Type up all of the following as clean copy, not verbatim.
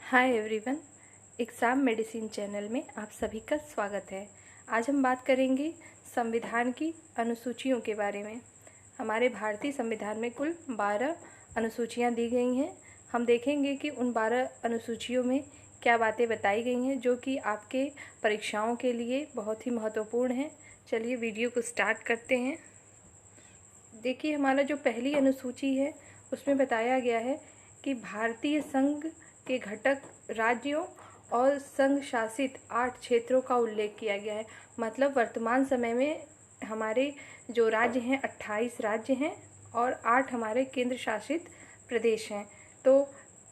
Hi everyone, exam medicine channel में आप सभी का स्वागत है। आज हम बात करेंगे संविधान की अनुसूचियों के बारे में। हमारे भारतीय संविधान में कुल 12 अनुसूचियां दी गई हैं। हम देखेंगे कि उन 12 अनुसूचियों में क्या बातें बताई गई हैं जो कि आपके परीक्षाओं के लिए बहुत ही महत्वपूर्ण हैं। चलिए वीडियो को स्टार्ट करते हैं। देखिए, हमारा जो पहली अनुसूची है उसमें बताया गया है कि भारतीय संघ के घटक राज्यों और संघ शासित 8 क्षेत्रों का उल्लेख किया गया है। मतलब वर्तमान समय में हमारे जो राज्य हैं 28 राज्य हैं और 8 हमारे केंद्र शासित प्रदेश हैं। तो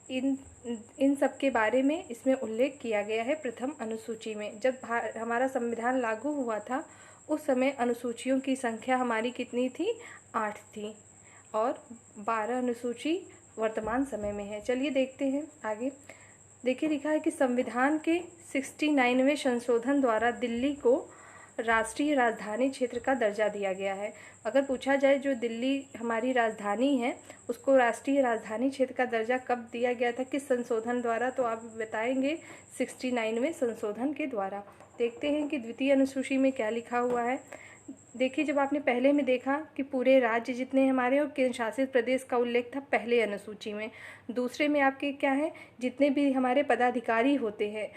इन सब के बारे में इसमें उल्लेख किया गया है प्रथम अनुसूची में। जब हमारा संविधान लागू हुआ था उस समय अनुसूचियों की संख्या हमारी कितनी थी? 8 थी और 12 अनुसूची वर्तमान समय में है। चलिए देखते हैं आगे। देखिए, लिखा है कि संविधान के 69वें संशोधन द्वारा दिल्ली को राष्ट्रीय राजधानी क्षेत्र का दर्जा दिया गया है। अगर पूछा जाए जो दिल्ली हमारी राजधानी है उसको राष्ट्रीय राजधानी क्षेत्र का दर्जा कब दिया गया था, किस संशोधन द्वारा, तो आप बताएंगे 69वें संशोधन के द्वारा। देखते हैं कि द्वितीय अनुसूची में क्या लिखा हुआ है। देखिए, जब आपने पहले में देखा कि पूरे राज्य जितने हमारे और केंद्र शासित प्रदेश का उल्लेख था पहले अनुसूची में, दूसरे में आपके क्या है, जितने भी हमारे पदाधिकारी होते हैं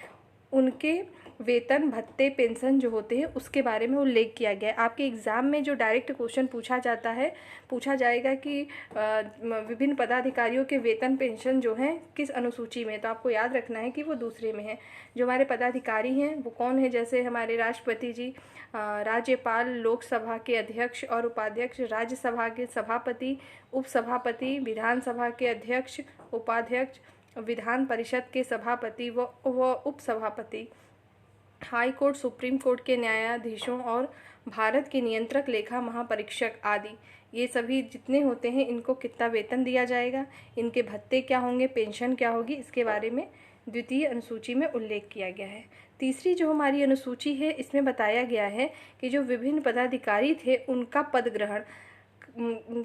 उनके वेतन भत्ते पेंशन जो होते हैं उसके बारे में उल्लेख किया गया है। आपके एग्ज़ाम में जो डायरेक्ट क्वेश्चन पूछा जाएगा कि विभिन्न पदाधिकारियों के वेतन पेंशन जो हैं किस अनुसूची में, तो आपको याद रखना है कि वो दूसरे में है। जो हमारे पदाधिकारी हैं वो कौन है, जैसे हमारे राष्ट्रपति जी, राज्यपाल, लोकसभा के अध्यक्ष और उपाध्यक्ष, राज्यसभा के सभापति, उपसभापति, विधानसभा के अध्यक्ष, उपाध्यक्ष, विधान परिषद के सभापति व उपसभापति, हाई कोर्ट, सुप्रीम कोर्ट के न्यायाधीशों और भारत के नियंत्रक लेखा महापरीक्षक आदि, ये सभी जितने होते हैं इनको कितना वेतन दिया जाएगा, इनके भत्ते क्या होंगे, पेंशन क्या होगी, इसके बारे में द्वितीय अनुसूची में उल्लेख किया गया है। तीसरी जो हमारी अनुसूची है इसमें बताया गया है कि जो विभिन्न पदाधिकारी थे उनका पद ग्रहण,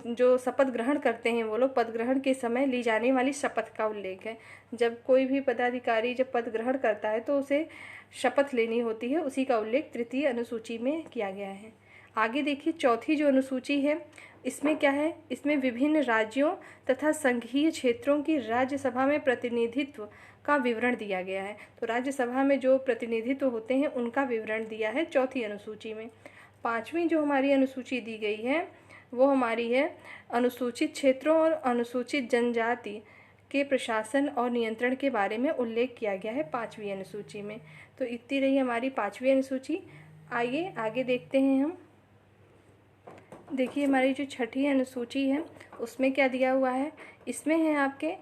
जो शपथ ग्रहण करते हैं वो लोग, पद ग्रहण के समय ली जाने वाली शपथ का उल्लेख है। जब कोई भी पदाधिकारी जब पद ग्रहण करता है तो उसे शपथ लेनी होती है, उसी का उल्लेख तृतीय अनुसूची में किया गया है। आगे देखिए, चौथी जो अनुसूची है इसमें क्या है, इसमें विभिन्न राज्यों तथा संघीय क्षेत्रों की राज्यसभा में प्रतिनिधित्व का विवरण दिया गया है। तो राज्यसभा में जो प्रतिनिधित्व होते हैं उनका विवरण दिया है चौथी अनुसूची में। पांचवी जो हमारी अनुसूची दी गई है वो हमारी है अनुसूचित क्षेत्रों और अनुसूचित जनजाति के प्रशासन और नियंत्रण के बारे में उल्लेख किया गया है पांचवी अनुसूची में। तो इतनी रही हमारी पांचवी अनुसूची। आइए आगे देखते हैं हम। देखिए, हमारी जो छठी अनुसूची है उसमें क्या दिया हुआ है। इसमें है आपके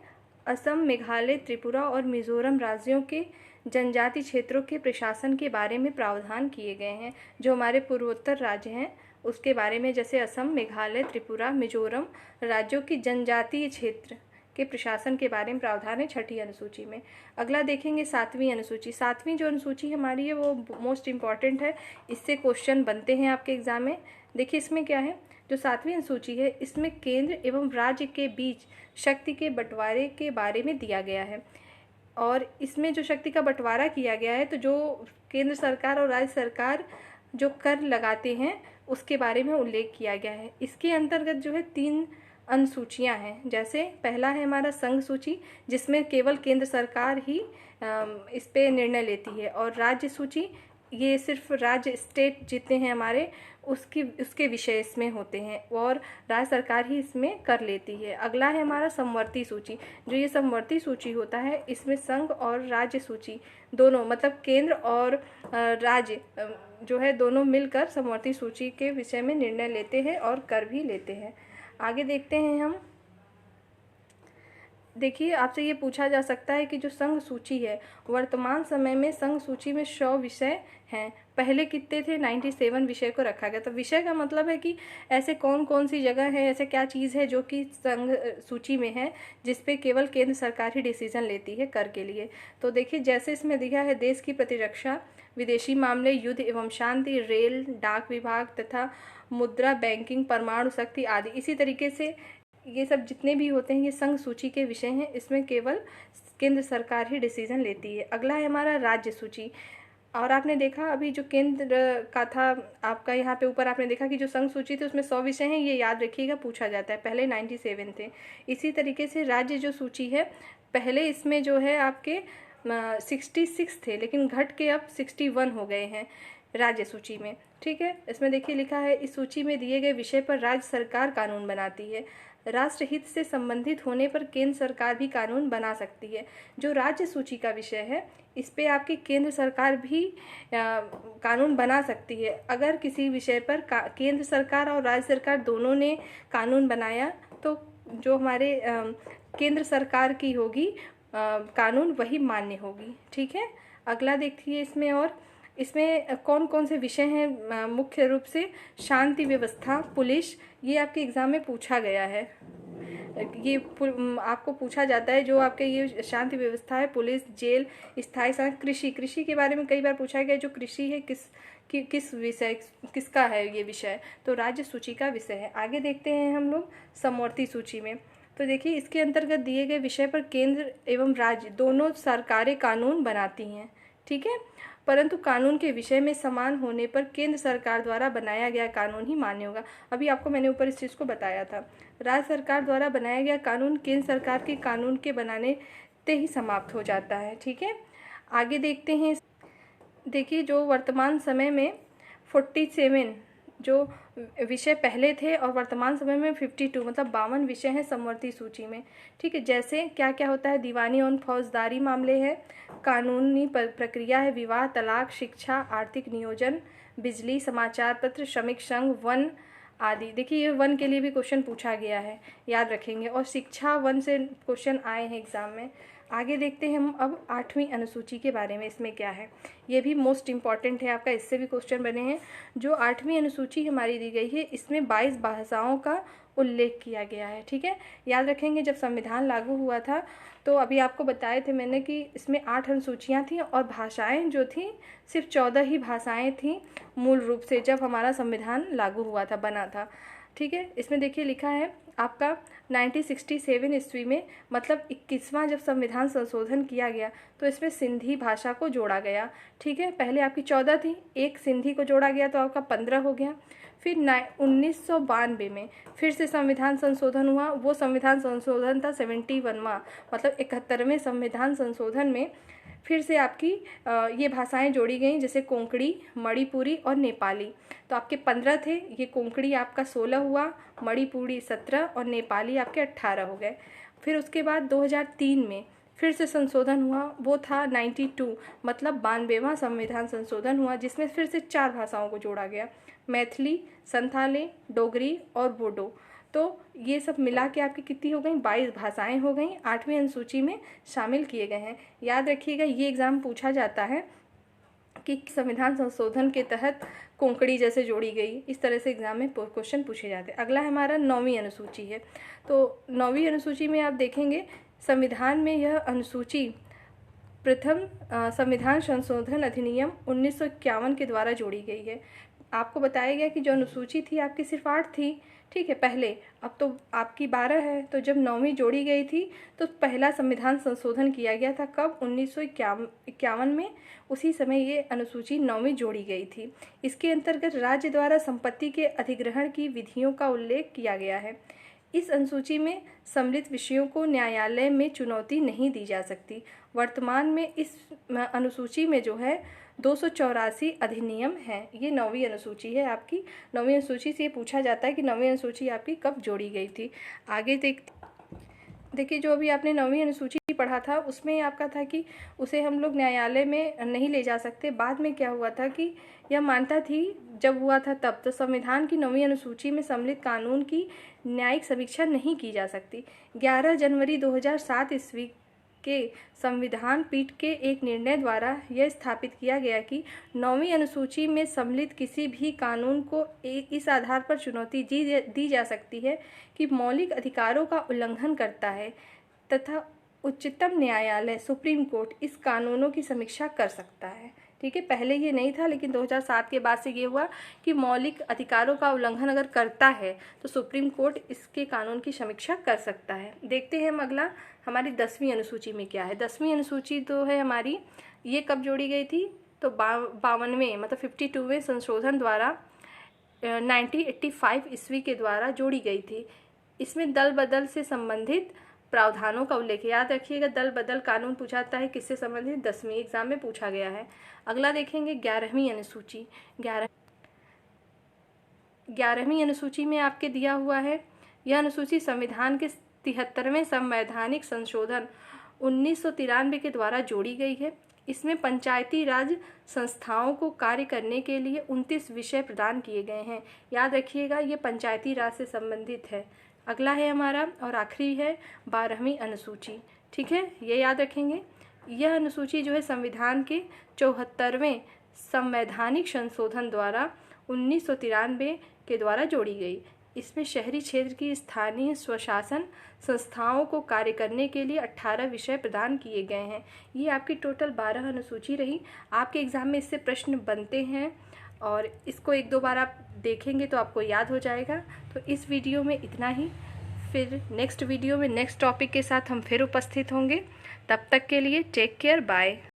असम, मेघालय, त्रिपुरा और मिजोरम राज्यों के जनजाति क्षेत्रों के प्रशासन के बारे में प्रावधान किए गए हैं। जो हमारे पूर्वोत्तर राज्य हैं उसके बारे में, जैसे असम, मेघालय, त्रिपुरा, मिजोरम राज्यों की जनजातीय क्षेत्र के प्रशासन के बारे में प्रावधान है छठी अनुसूची में। अगला देखेंगे सातवीं अनुसूची। सातवीं जो अनुसूची हमारी है वो मोस्ट इम्पॉर्टेंट है, इससे क्वेश्चन बनते हैं आपके एग्जाम में। देखिए, इसमें क्या है, जो सातवीं अनुसूची है इसमें केंद्र एवं राज्य के बीच शक्ति के बंटवारे के बारे में दिया गया है। और इसमें जो शक्ति का बंटवारा किया गया है, तो जो केंद्र सरकार और राज्य सरकार जो कर लगाते हैं उसके बारे में उल्लेख किया गया है। इसके अंतर्गत जो है 3 अनुसूचियां हैं। जैसे पहला है हमारा संघ सूची, जिसमें केवल केंद्र सरकार ही इस पे निर्णय लेती है, और राज्य सूची ये सिर्फ राज्य स्टेट जितने हैं हमारे उसके विषय इसमें होते हैं और राज्य सरकार ही इसमें कर लेती है। अगला है हमारा समवर्ती सूची। जो ये समवर्ती सूची होता है इसमें संघ और राज्य सूची दोनों, मतलब केंद्र और राज्य जो है दोनों मिलकर समवर्ती सूची के विषय में निर्णय लेते हैं और कर भी लेते हैं। आगे देखते हैं हम। देखिए, आपसे ये पूछा जा सकता है कि जो संघ सूची है वर्तमान समय में संघ सूची में 100 विषय हैं। पहले कितने थे? 97 विषय को रखा गया। तो विषय का मतलब है कि ऐसे कौन कौन सी जगह है, ऐसे क्या चीज़ है जो कि संघ सूची में है जिस पे केवल केंद्र सरकार ही डिसीजन लेती है कर के लिए। तो देखिए, जैसे इसमें दिखा है देश की प्रतिरक्षा, विदेशी मामले, युद्ध एवं शांति, रेल, डाक विभाग तथा मुद्रा, बैंकिंग, परमाणु शक्ति आदि। इसी तरीके से ये सब जितने भी होते हैं ये संघ सूची के विषय हैं। इसमें केवल केंद्र सरकार ही डिसीजन लेती है। अगला है हमारा राज्य सूची। और आपने देखा अभी जो केंद्र का था आपका, यहाँ पे ऊपर आपने देखा कि जो संघ सूची थी उसमें 100 विषय हैं, ये याद रखिएगा, पूछा जाता है। पहले 97 थे। इसी तरीके से राज्य जो सूची है, पहले इसमें जो है आपके 66 थे, लेकिन घट के अब 61 हो गए हैं राज्य सूची में। ठीक है, इसमें देखिए लिखा है, इस सूची में दिए गए विषय पर राज्य सरकार कानून बनाती है। राष्ट्रहित से संबंधित होने पर केंद्र सरकार भी कानून बना सकती है। जो राज्य सूची का विषय है, इस पे आपकी केंद्र सरकार भी कानून बना सकती है। अगर किसी विषय पर केंद्र सरकार और राज्य सरकार दोनों ने कानून बनाया तो जो हमारे केंद्र सरकार की होगी कानून, वही मान्य होगी। ठीक है, अगला देखिए इसमें कौन कौन से विषय हैं। मुख्य रूप से शांति व्यवस्था, पुलिस, ये आपके एग्ज़ाम में पूछा गया है। ये आपको पूछा जाता है, जो आपके ये शांति व्यवस्था है, पुलिस, जेल, स्थायी कृषि। कृषि के बारे में कई बार पूछा गया, जो कृषि है किस विषय, किसका है ये विषय, तो राज्य सूची का विषय है। आगे देखते हैं हम लोग समवर्ती सूची में। तो देखिए इसके अंतर्गत दिए गए विषय पर केंद्र एवं राज्य दोनों सरकारें कानून बनाती हैं। ठीक है, परंतु कानून के विषय में समान होने पर केंद्र सरकार द्वारा बनाया गया कानून ही मान्य होगा। अभी आपको मैंने ऊपर इस चीज़ को बताया था। राज्य सरकार द्वारा बनाया गया कानून केंद्र सरकार के कानून के बनाने से ही समाप्त हो जाता है। ठीक है, आगे देखते हैं। देखिए जो वर्तमान समय में 47 जो विषय पहले थे और वर्तमान समय में 52 मतलब 52 विषय हैं समवर्ती सूची में। ठीक है, जैसे क्या क्या होता है, दीवानी और फौजदारी मामले हैं, कानूनी प्रक्रिया है, विवाह, तलाक, शिक्षा, आर्थिक नियोजन, बिजली, समाचार पत्र, श्रमिक संघ, वन आदि। देखिए ये वन के लिए भी क्वेश्चन पूछा गया है, याद रखेंगे, और शिक्षा वन से क्वेश्चन आए हैं एग्जाम में। आगे देखते हैं हम अब 8वीं अनुसूची के बारे में। इसमें क्या है, ये भी मोस्ट इम्पॉर्टेंट है आपका, इससे भी क्वेश्चन बने हैं। जो 8वीं अनुसूची हमारी दी गई है, इसमें 22 भाषाओं का उल्लेख किया गया है। ठीक है, याद रखेंगे जब संविधान लागू हुआ था तो अभी आपको बताए थे मैंने कि इसमें 8 अनुसूचियाँ थीं और भाषाएं जो थीं सिर्फ 14 ही भाषाएं थीं मूल रूप से, जब हमारा संविधान लागू हुआ था, बना था। ठीक है, इसमें देखिए लिखा है आपका 1967 ईस्वी में, मतलब 21वां जब संविधान संशोधन किया गया तो इसमें सिंधी भाषा को जोड़ा गया। ठीक है, पहले आपकी 14 थी, एक सिंधी को जोड़ा गया तो आपका 15 हो गया। फिर 1992 में फिर से संविधान संशोधन हुआ। वो संविधान संशोधन था 71वां, मतलब 71वें संविधान संशोधन में फिर से आपकी ये भाषाएं जोड़ी गई, जैसे कोंकणी, मणिपुरी और नेपाली। तो आपके 15 थे, ये कोंकणी आपका 16 हुआ, मणिपुरी 17 और नेपाली आपके 18 हो गए। फिर उसके बाद 2003 में फिर से संशोधन हुआ, वो था 92, मतलब 92वां संविधान संशोधन हुआ, जिसमें फिर से 4 भाषाओं को जोड़ा गया, मैथिली, संथाली, डोगरी और बोडो। तो ये सब मिला के आपकी कितनी हो गई, 22 भाषाएं हो गई, 8वीं अनुसूची में शामिल किए गए हैं। याद रखिएगा ये एग्ज़ाम पूछा जाता है कि संविधान संशोधन के तहत कोंकणी जैसे जोड़ी गई, इस तरह से एग्जाम में क्वेश्चन पूछे जाते हैं। अगला हमारा 9वीं अनुसूची है। तो 9वीं अनुसूची में आप देखेंगे संविधान में यह अनुसूची प्रथम संविधान संशोधन अधिनियम 1951 के द्वारा जोड़ी गई है। आपको बताया गया कि जो अनुसूची थी आपकी सिर्फ 8 थी, ठीक है पहले, अब तो आपकी 12 है। तो जब 9वीं जोड़ी गई थी तो पहला संविधान संशोधन किया गया था, कब, 1951 में। उसी समय ये अनुसूची 9वीं जोड़ी गई थी। इसके अंतर्गत राज्य द्वारा संपत्ति के अधिग्रहण की विधियों का उल्लेख किया गया है। इस अनुसूची में सम्मिलित विषयों को न्यायालय में चुनौती नहीं दी जा सकती। वर्तमान में इस अनुसूची में जो है 284 अधिनियम हैं। ये 9वीं अनुसूची है आपकी। 9वीं अनुसूची से ये पूछा जाता है कि 9वीं अनुसूची आपकी कब जोड़ी गई थी। आगे देखिए जो अभी आपने 9वीं अनुसूची पढ़ा था उसमें आपका था कि उसे हम लोग न्यायालय में नहीं ले जा सकते। बाद में क्या हुआ था कि यह मान्यता थी, जब हुआ था तब, तो संविधान की 9वीं अनुसूची में सम्मिलित कानून की न्यायिक समीक्षा नहीं की जा सकती। 11 जनवरी 2007 ईस्वी के संविधान पीठ के एक निर्णय द्वारा यह स्थापित किया गया कि 9वीं अनुसूची में सम्मिलित किसी भी कानून को इस आधार पर चुनौती दी जा सकती है कि मौलिक अधिकारों का उल्लंघन करता है तथा उच्चतम न्यायालय सुप्रीम कोर्ट इस कानूनों की समीक्षा कर सकता है। ठीक है, पहले ये नहीं था, लेकिन 2007 के बाद से ये हुआ कि मौलिक अधिकारों का उल्लंघन अगर करता है तो सुप्रीम कोर्ट इसके कानून की समीक्षा कर सकता है। देखते हैं हम अगला हमारी 10वीं अनुसूची में क्या है। 10वीं अनुसूची तो है हमारी, ये कब जोड़ी गई थी, तो 52वें मतलब 52वें संशोधन द्वारा 1985 ईस्वी के द्वारा जोड़ी गई थी। इसमें दल बदल से संबंधित प्रावधानों का उल्लेख, याद रखिएगा दल बदल कानून पूछा जाता है किससे संबंधित, 10वीं एग्जाम में पूछा गया है। अगला देखेंगे 11वीं अनुसूची। 11वीं अनुसूची में आपके दिया हुआ है, यह अनुसूची संविधान के 73वें संवैधानिक संशोधन 1993 के द्वारा जोड़ी गई है। इसमें पंचायती राज संस्थाओं को कार्य करने के लिए 29 विषय प्रदान किए गए हैं। याद रखिएगा ये पंचायती राज से संबंधित है। अगला है हमारा और आखिरी है 12वीं अनुसूची, ठीक है, ये याद रखेंगे। यह अनुसूची जो है संविधान के 74वें संवैधानिक संशोधन द्वारा 1993 के द्वारा जोड़ी गई। इसमें शहरी क्षेत्र की स्थानीय स्वशासन संस्थाओं को कार्य करने के लिए 18 विषय प्रदान किए गए हैं। ये आपकी टोटल 12 अनुसूची रही। आपके एग्ज़ाम में इससे प्रश्न बनते हैं और इसको एक दो बार आप देखेंगे तो आपको याद हो जाएगा। तो इस वीडियो में इतना ही, फिर नेक्स्ट वीडियो में नेक्स्ट टॉपिक के साथ हम फिर उपस्थित होंगे। तब तक के लिए टेक केयर, बाय।